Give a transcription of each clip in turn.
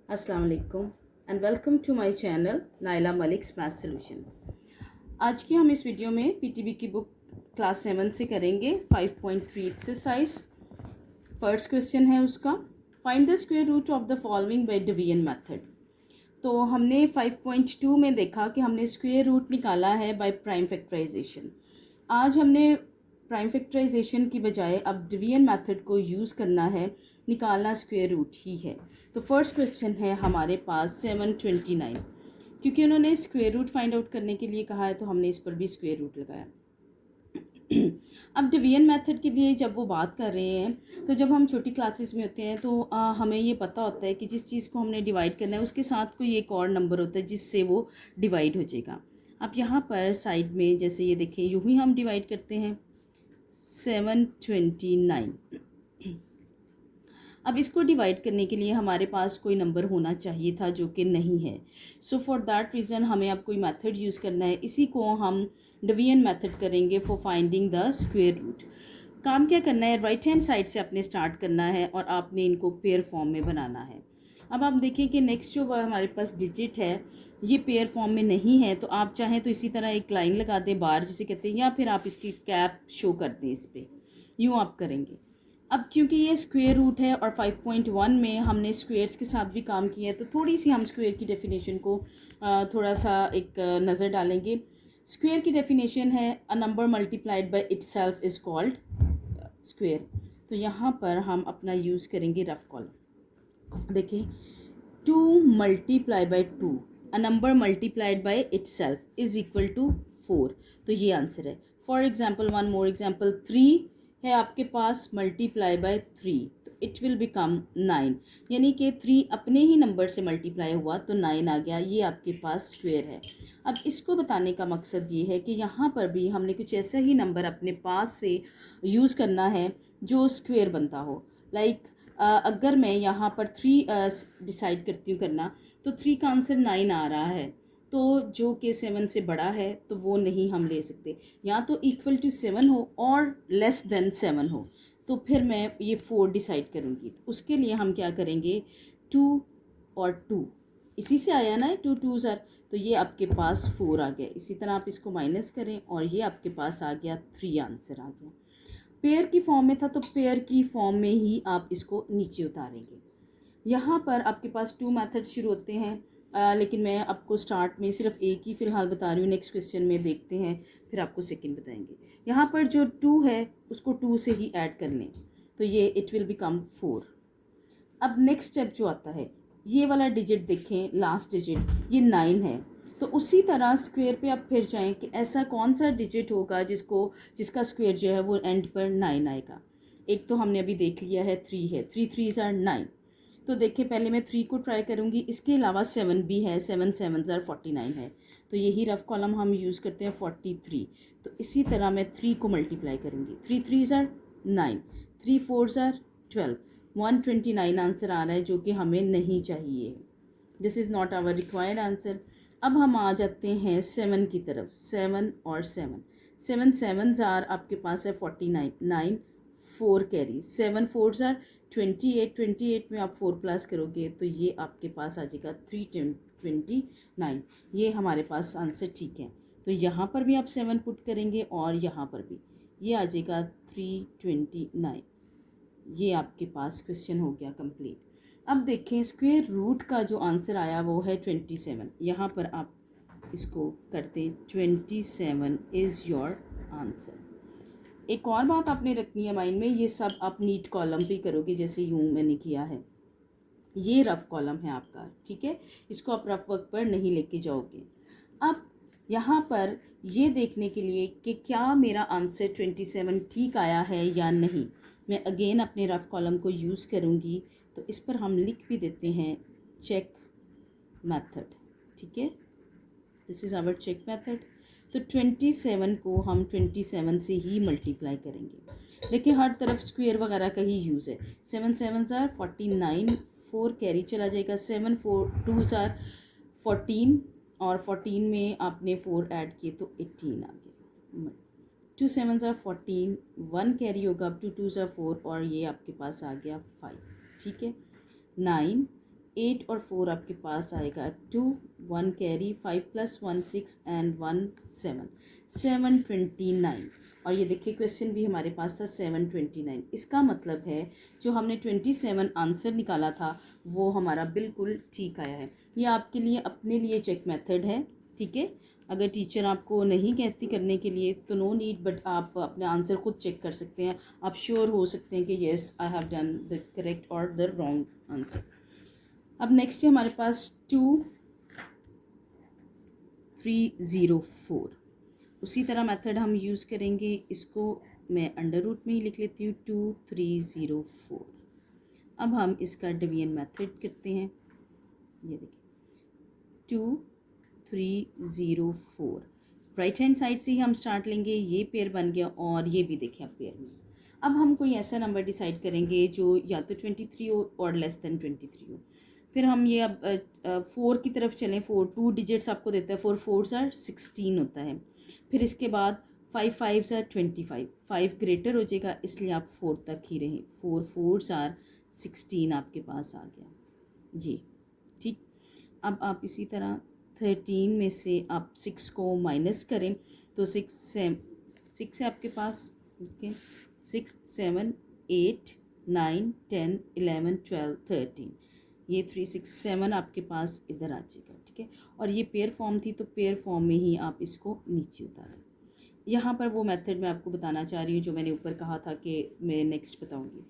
अस्सलाम वालेकुम and welcome to my channel Naila Malik's math solution. आज की हम इस वीडियो में पीटीबी की बुक क्लास 7 से करेंगे 5.3 एक्सरसाइज। फर्स्ट क्वेश्चन है उसका, find the square root of the following by division method. तो हमने 5.2 में देखा कि हमने स्क्वायर रूट निकाला है बाय प्राइम फैक्टराइजेशन। आज हमने प्राइम फैक्टराइजेशन की बजाय अब डिवीजन मेथड को यूज़ करना है, निकालना स्क्वायर रूट ही है। तो फर्स्ट क्वेश्चन है हमारे पास 729। क्योंकि उन्होंने स्क्वायर रूट फाइंड आउट करने के लिए कहा है तो हमने इस पर भी स्क्वायर रूट लगाया। अब डिवीजन मेथड के लिए जब वो बात कर रहे हैं तो जब हम छोटी क्लासेस में होते हैं तो हमें ये पता होता है कि जिस चीज़ को हमने डिवाइड करना है उसके साथ कोई एक और नंबर होता है जिससे वो डिवाइड हो जाएगा। अब यहाँ पर साइड में जैसे ये देखें, यूँ ही हम डिवाइड करते हैं 729। अब इसको डिवाइड करने के लिए हमारे पास कोई नंबर होना चाहिए था जो कि नहीं है। सो फॉर दैट रीज़न हमें अब कोई मेथड यूज़ करना है, इसी को हम डिवीजन मेथड करेंगे for finding the square root. काम क्या करना है, राइट हैंड साइड से आपने स्टार्ट करना है और आपने इनको पेयर फॉर्म में बनाना है। अब आप देखिए कि नेक्स्ट जो हमारे पास डिजिट है ये पेयर फॉर्म में नहीं है, तो आप चाहें तो इसी तरह एक लाइन लगा दें बार जिसे कहते हैं, या फिर आप इसकी कैप शो कर दें इस पर, यूँ आप करेंगे। अब क्योंकि ये स्क्वायर रूट है और 5.1 में हमने स्क्वेयर्स के साथ भी काम किया है तो थोड़ी सी हम स्क्वायर की डेफिनेशन को थोड़ा सा एक नज़र डालेंगे। स्क्वायर की डेफिनेशन है अ number multiplied by itself is called square. तो यहाँ पर हम अपना यूज़ करेंगे रफ कॉलम। देखिए 2 multiply by 2, a number multiplied by itself is equal to 4। तो ये आंसर है। For example one more example, 3 है आपके पास मल्टीप्लाई बाय 3 तो इट विल बिकम 9, यानी कि 3 अपने ही नंबर से मल्टीप्लाई हुआ तो 9 आ गया। ये आपके पास स्क्वायर है। अब इसको बताने का मकसद ये है कि यहाँ पर भी हमने कुछ ऐसा ही नंबर अपने पास से यूज़ करना है जो स्क्वायर बनता हो। लाइक अगर मैं यहाँ पर 3 डिसाइड करती हूँ करना, तो 3 का आंसर 9 आ रहा है, तो जो कि 7 से बड़ा है तो वो नहीं हम ले सकते। या तो इक्वल टू 7 हो और लेस देन 7 हो, तो फिर मैं ये 4 डिसाइड करूँगी। तो उसके लिए हम क्या करेंगे, 2 और 2 इसी से आया ना, 2 2 ज़र, तो ये आपके पास 4 आ गया। इसी तरह आप इसको माइनस करें और ये आपके पास आ गया 3 आंसर आ गया। पेयर की फॉर्म में था तो पेयर की फॉर्म में ही आप इसको नीचे उतारेंगे। यहाँ पर आपके पास 2 मेथड्स शुरू होते हैं, लेकिन मैं आपको स्टार्ट में सिर्फ एक ही फ़िलहाल बता रही हूँ। नेक्स्ट क्वेश्चन में देखते हैं, फिर आपको सेकंड बताएंगे। यहाँ पर जो 2 है उसको 2 से ही ऐड कर लें तो ये इट विल बिकम 4। अब नेक्स्ट स्टेप जो आता है, ये वाला डिजिट देखें, लास्ट डिजिट ये 9 है, तो उसी तरह स्क्वायर पे आप फिर जाएं कि ऐसा कौन सा डिजिट होगा जिसका स्क्वायर जो है वो एंड पर 9 आएगा। एक तो हमने अभी देख लिया है 3 है, 3 3 आर 9। तो देखिए पहले मैं 3 को ट्राई करूँगी, इसके अलावा 7 भी है, 7 7 आर 49 है, तो यही रफ कॉलम हम यूज़ करते हैं 43। तो इसी तरह मैं 3 को मल्टीप्लाई करूँगी, 3 3 आर 9, 3 4 आर 12, 129 आंसर आ रहा है जो कि हमें नहीं चाहिए। This is not our required answer. अब हम आ जाते हैं 7 की तरफ, 7 और 7, 7 7 ज़ार आपके पास है 49, 9 4 कैरी, 7 4 ज़ार 28, 28 में आप 4 प्लस करोगे तो ये आपके पास आ जाएगा 329। ये हमारे पास आंसर ठीक है। तो यहाँ पर भी आप 7 पुट करेंगे और यहाँ पर भी ये आ जाएगा 329। ये आपके पास क्वेश्चन हो गया कंप्लीट। अब देखें स्क्वायर रूट का जो आंसर आया वो है 27। यहाँ पर आप इसको करते 27 इज़ योर आंसर। एक और बात आपने रखनी है माइंड में, ये सब आप नीट कॉलम पे करोगे जैसे यूँ मैंने किया है। ये रफ कॉलम है आपका, ठीक है, इसको आप रफ वर्क पर नहीं लेके जाओगे। अब यहाँ पर ये देखने के लिए कि क्या मेरा आंसर 27 ठीक आया है या नहीं, मैं अगेन अपने रफ कॉलम को यूज़ करूँगी। तो इस पर हम लिख भी देते हैं चेक मेथड, ठीक है, this is our check method. तो 27 को हम 27 से ही मल्टीप्लाई करेंगे। देखिए हर तरफ स्क्वायर वगैरह का ही यूज़ है। 7 7 ज़ार 49, 4 कैरी चला जाएगा, 7 4 2 ज़ार 14 और 14 में आपने 4 ऐड किए तो 18 आ गया। 2 7 ज़ार 14, 1 कैरी होगा, अब 2 2 ज़ार 4 और ये आपके पास आ गया 5, ठीक है। 9 8 और 4 आपके पास आएगा 2, 1 कैरी, 5 + 1 6 एंड 1 7, 729। और ये देखिए क्वेश्चन भी हमारे पास था 729। इसका मतलब है जो हमने 27 आंसर निकाला था वो हमारा बिल्कुल ठीक आया है। ये आपके लिए अपने लिए चेक मेथड है, ठीक है। अगर टीचर आपको नहीं कहती करने के लिए तो नो नीड, बट आप अपने आंसर खुद चेक कर सकते हैं। आप श्योर हो सकते हैं कि yes I have done the correct और द रॉन्ग आंसर। अब नेक्स्ट है हमारे पास 2304। उसी तरह मेथड हम यूज़ करेंगे, इसको मैं अंडर रूट में ही लिख लेती हूँ 2304। अब हम इसका डिवीजन मेथड करते हैं। ये देखिए 2304 राइट हैंड साइड से ही हम स्टार्ट लेंगे। ये पेयर बन गया और ये भी देखिए आप पेयर में। अब हम कोई ऐसा नंबर डिसाइड करेंगे जो या तो 23 हो और लेस देन 23 हो। फिर हम ये अब 4 की तरफ चलें। 4 2 डिजिट्स आपको देता है, 4 4s are 16 होता है। फिर इसके बाद 5 5s are 25, 5 ग्रेटर हो जाएगा इसलिए आप 4 तक ही रहें। 4 4s are 16 आपके पास आ गया जी, ठीक। अब आप इसी तरह 13 में से आप 6 को माइनस करें तो 6 है आपके पास, ओके। 6 7 8 9 10 11 12 13, ये 3 6 7 आपके पास इधर आ जाएगा, ठीक है। और ये पेयर फॉर्म थी तो पेयर फॉर्म में ही आप इसको नीचे उतारें। यहाँ पर वो मेथड मैं आपको बताना चाह रही हूँ जो मैंने ऊपर कहा था कि मैं नेक्स्ट बताऊँगी।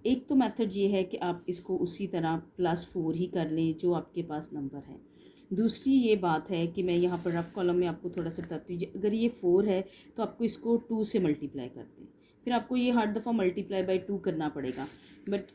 एक तो मेथड ये है कि आप इसको उसी तरह +4 ही कर लें जो आपके पास नंबर है। दूसरी ये बात है कि मैं यहाँ पर रफ कॉलम में आपको थोड़ा सा बताती हूँ। अगर ये 4 है तो आपको इसको 2 से मल्टीप्लाई कर दें, फिर आपको ये हर दफ़ा मल्टीप्लाई बाय 2 करना पड़ेगा, बट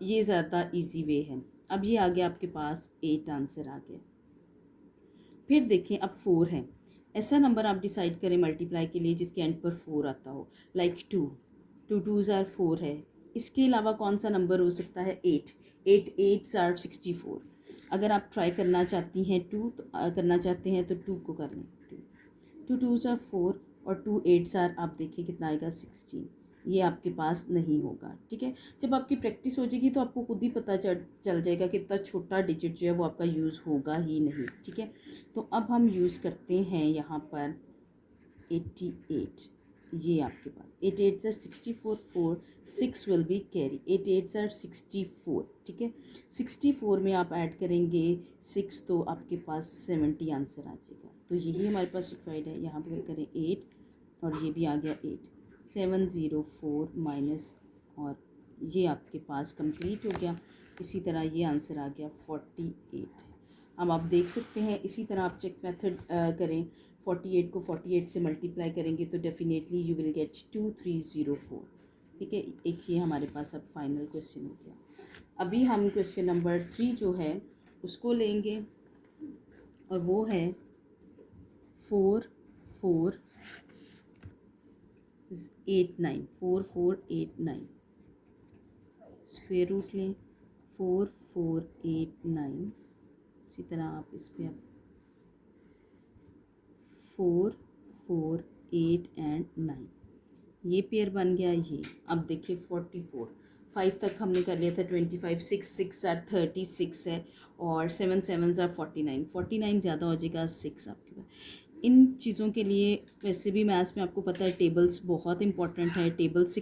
ये ज़्यादा ईजी वे है। अब ये आ गया आपके पास 8 आंसर आ गया। फिर देखें अब 4 है, ऐसा नंबर आप डिसाइड करें मल्टीप्लाई के लिए जिसके एंड पर 4 आता हो, लाइक 2 2 2s are 4 है। इसके अलावा कौन सा नंबर हो सकता है? 8 8 8s are 64। अगर आप ट्राई करना चाहती हैं 2 तो करना चाहते हैं तो 2 को कर लें। 2 2s are 4 और 2 8s are, आप देखिए कितना आएगा 16। ये आपके पास नहीं होगा, ठीक है। जब आपकी प्रैक्टिस हो जाएगी तो आपको खुद ही पता चल जाएगा कि इतना छोटा डिजिट जो है वो आपका यूज़ होगा ही नहीं, ठीक है। तो अब हम यूज़ करते हैं यहाँ पर 88। ये आपके पास 8 8s are 64, 4 6 will be carry, 8 8s are 64, ठीक है। 64 में आप ऐड करेंगे 6 तो आपके पास 70 आंसर आ जाएगा। तो यही हमारे पास रिक्वायर्ड है। यहाँ पर करें 8 और ये भी आ गया 8, 704 माइनस, और ये आपके पास कंप्लीट हो गया। इसी तरह ये आंसर आ गया 48। अब आप देख सकते हैं इसी तरह आप चेक मेथड करें। 48 को 48 से मल्टीप्लाई करेंगे तो डेफिनेटली यू विल गेट 2304, ठीक है। एक ये हमारे पास अब फाइनल क्वेश्चन हो गया। अभी हम क्वेश्चन नंबर 3 जो है उसको लेंगे और वो है 4 4 8 9, 4 4 8 9। स्क्वायर रूट लें 4 4 8 9। इसी तरह आप इस पर 4 4 8 एंड 9, ये पेयर बन गया। ये अब देखिए 44, 5 तक हमने कर लिया था 25, 6 6 are 36 है और 7 7s are 49, 49 ज़्यादा हो जाएगा 6 आपके पास। इन चीज़ों के लिए वैसे भी मैथ्स में आपको पता है टेबल्स बहुत इंपॉर्टेंट है, टेबल्स से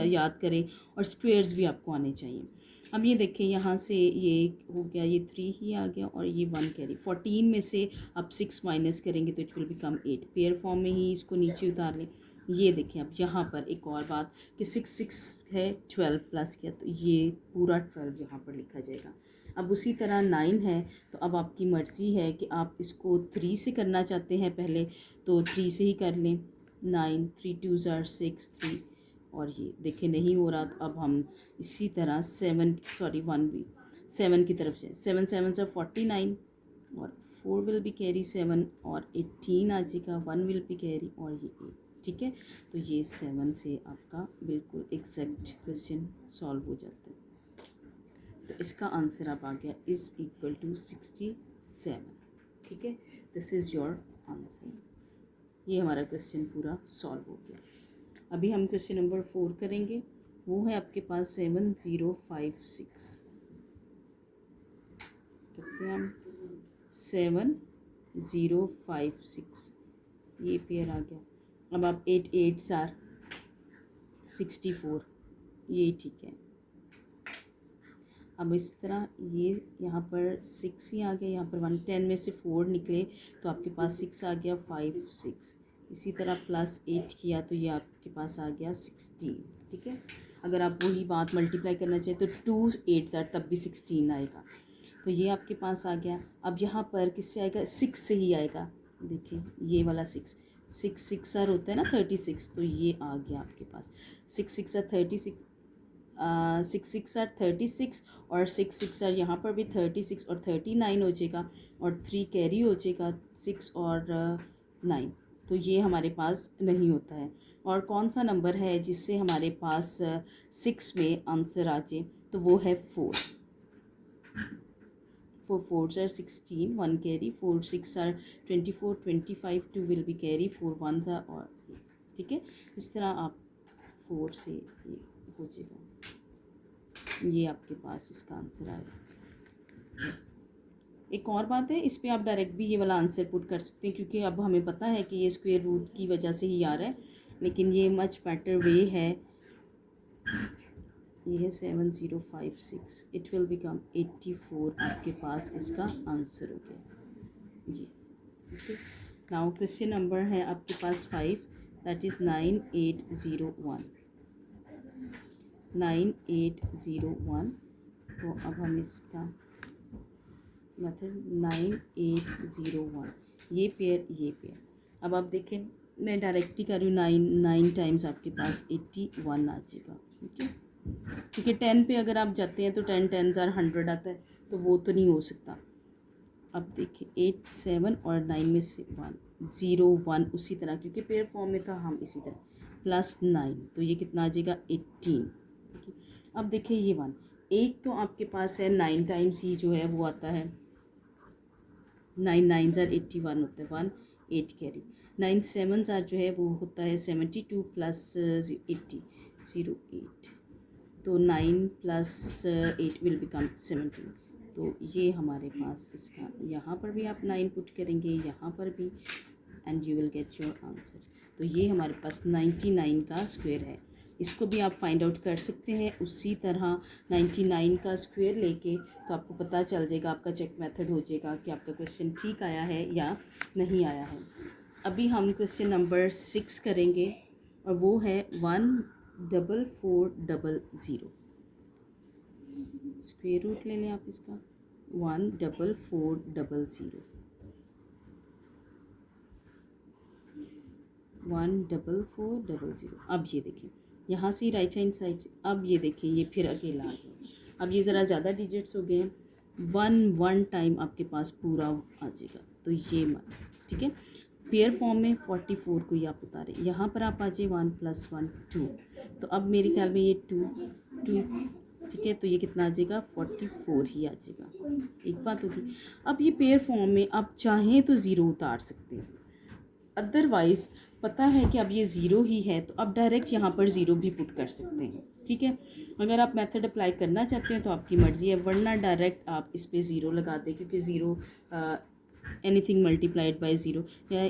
याद करें और स्क्वेयर्स भी आपको आने चाहिए। अब ये देखें यहाँ से ये हो गया, ये 3 ही आ गया और ये 1 कैरी। 14 में से अब 6 माइनस करेंगे तो it will become 8। Pair form में ही इसको नीचे उतार लें। ये देखें अब यहाँ पर एक और बात कि 6 6 है, 12 प्लस किया तो ये पूरा 12 यहाँ पर लिखा जाएगा। अब उसी तरह 9 है तो अब आपकी मर्ज़ी है कि आप इसको 3 से करना चाहते हैं पहले तो 3 से ही कर लें। 9 3 2s are 6 3, और ये देखें नहीं हो रहा तो अब हम इसी तरह 1 भी 7 की तरफ से 7 7s are 49 और 4 विल बी कैरी 7 और 18 आ जाएगा, 1 विल बी कैरी और ये 8, ठीक है। तो ये 7 से आपका बिल्कुल एग्जैक्ट क्वेश्चन सॉल्व हो जाता है। तो इसका आंसर अब आ गया इज़ इक्वल टू 67, ठीक है। This is your answer. ये हमारा क्वेश्चन पूरा सॉल्व हो गया। अभी हम क्वेश्चन नंबर 4 करेंगे, वो है आपके पास 7056। करते हैं हम 7056, ये पेयर आ गया। अब आप 8 8s आर 64, ये ठीक है। अब इस तरह ये यहाँ पर 6 ही आ गया, यहाँ पर 1 10 में से 4 निकले तो आपके पास 6 आ गया, 5 6। इसी तरह +8 किया तो ये आपके पास आ गया 16, ठीक है। अगर आप वही बात मल्टीप्लाई करना चाहें तो 2 8s आर तब भी 16 आएगा, तो ये आपके पास आ गया। अब यहाँ पर किससे आएगा, 6 से ही आएगा। देखिए ये वाला 6 6 आर होता है ना 36, तो ये आ गया आपके पास 6 6 आर 36, 6 6 आर 36 और 6 6 आर यहाँ पर भी 36 और 39 हो जाएगा, और 3 कैरी हो जाएगा 6 और 9, तो ये हमारे पास नहीं होता है। और कौन सा नंबर है जिससे हमारे पास 6 में आंसर आ जाए, तो वो है 4। 4 4s are 16, 1 carry, 4 6 are 24, 25, 2 will be carry, 4 1s are और, ठीक है। इस तरह आप 4 से ये हो जाएगा, ये आपके पास इसका आंसर आएगा। एक और बात है, इस पे आप डायरेक्ट भी ये वाला आंसर पुट कर सकते हैं, क्योंकि अब हमें पता है कि ये स्क्वायर रूट की वजह से ही आ रहा है, लेकिन ये मच बेटर वे है। ये है 7056, इट विल बिकम 84, आपके पास इसका आंसर हो गया जी। ओके, नाउ क्वेश्चन नंबर है आपके पास 5, दैट इज़ 9801। 9801, तो अब हम इसका मेथड 9801, ये पेयर ये पेयर। अब आप देखें, मैं डायरेक्टली कर रही हूँ, 9 टाइम्स आपके पास 81 आ जाएगा, ठीक है। क्योंकि 10 पे अगर आप जाते हैं तो 10 10s आर 100 आता है, तो वो तो नहीं हो सकता। अब देखिए 8 7 और 9 में से 1 0 1 उसी तरह, क्योंकि पेयर फॉर्म में था, हम इसी तरह +9, तो ये कितना आ जाएगा 18। अब देखिए ये 1 एक तो आपके पास है 9 टाइम्स ही जो है वो आता है, 9 9s आर 81 होता है, 1 8 कैरी। 9 7s आर जो है वो होता है 72 + 80 08, तो 9 + 8 विल बिकम 17। तो ये हमारे पास इसका, यहाँ पर भी आप 9 पुट करेंगे, यहाँ पर भी, and you will get your answer. तो ये हमारे पास 99 का स्क्वायर है। इसको भी आप फाइंड आउट कर सकते हैं उसी तरह 99 का स्क्वायर लेके, तो आपको पता चल जाएगा, आपका चेक मेथड हो जाएगा कि आपका क्वेश्चन ठीक आया है या नहीं आया है। अभी हम क्वेश्चन नंबर 6 करेंगे, और वो है 14400। स्क्वायर रूट ले लें आप इसका, 14400, 14400। अब ये देखिए यहाँ से राइट हैंड साइड से, अब ये देखिए ये फिर अकेला आ गया। अब ये ज़रा ज़्यादा डिजिट्स हो गए हैं, 1 टाइम आपके पास पूरा आ जाएगा, तो ये ठीक है। पेयर फॉर्म में 44 को ही आप उतारें, यहाँ पर आप आ जाए 1 + 1 2, तो अब मेरे ख्याल में ये 2 2, ठीक है, तो ये कितना आ जाएगा 44 ही आ जाएगा। एक बात होगी, अब ये पेयर फॉर्म में आप चाहें तो ज़ीरो उतार सकते हैं, अदरवाइज़ पता है कि अब ये ज़ीरो ही है, तो आप डायरेक्ट यहाँ पर ज़ीरो भी पुट कर सकते हैं, ठीक है। अगर आप मेथड अप्लाई करना चाहते हैं तो आपकी मर्ज़ी है, वरना डायरेक्ट आप इस पर ज़ीरो लगा दें, क्योंकि zero anything multiplied by zero, या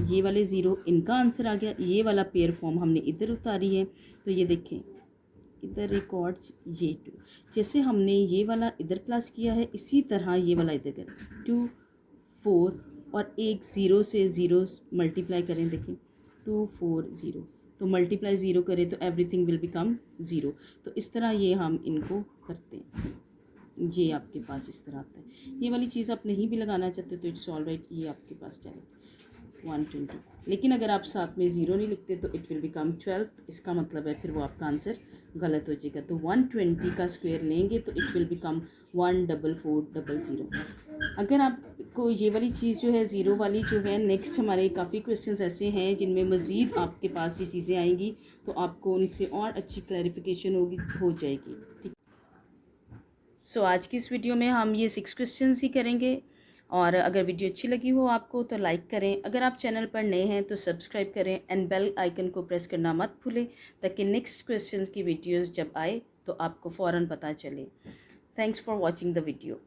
ये वाले ज़ीरो इनका आंसर आ गया। ये वाला पेयर फॉर्म हमने इधर उतारी है, तो ये देखें इधर एक और ये 2, जैसे हमने ये वाला इधर प्लस किया है, इसी तरह ये वाला इधर करें, 2 4 और एक ज़ीरो से ज़ीरो मल्टीप्लाई करें, देखें 2 4 0, तो मल्टीप्लाई ज़ीरो करें तो एवरीथिंग विल बिकम ज़ीरो। तो इस तरह ये हम इनको करते हैं, ये आपके पास इस तरह आता है। ये वाली चीज़ आप नहीं भी लगाना चाहते तो इट्स ऑल राइट, ये आपके पास चले 120, लेकिन अगर आप साथ में ज़ीरो नहीं लिखते तो इट विल बिकम 12, इसका मतलब है फिर वो आपका आंसर गलत हो जाएगा। तो 120 का स्क्वायर लेंगे तो इट विल बिकम 14400। अगर आपको ये वाली चीज़ जो है ज़ीरो वाली जो है, नेक्स्ट हमारे काफ़ी क्वेश्चंस ऐसे हैं जिनमें मज़ीद आपके पास ये चीज़ें आएंगी, तो आपको उनसे और अच्छी क्लैरिफिकेशन हो जाएगी, ठीक। सो आज की इस वीडियो में हम ये 6 क्वेश्चंस ही करेंगे, और अगर वीडियो अच्छी लगी हो आपको तो लाइक करें, अगर आप चैनल पर नए हैं तो सब्सक्राइब करें, एंड बेल आइकन को प्रेस करना मत भूलें, ताकि नेक्स्ट क्वेश्चंस की वीडियोस जब आए तो आपको फ़ौरन पता चले। Thanks for watching the video.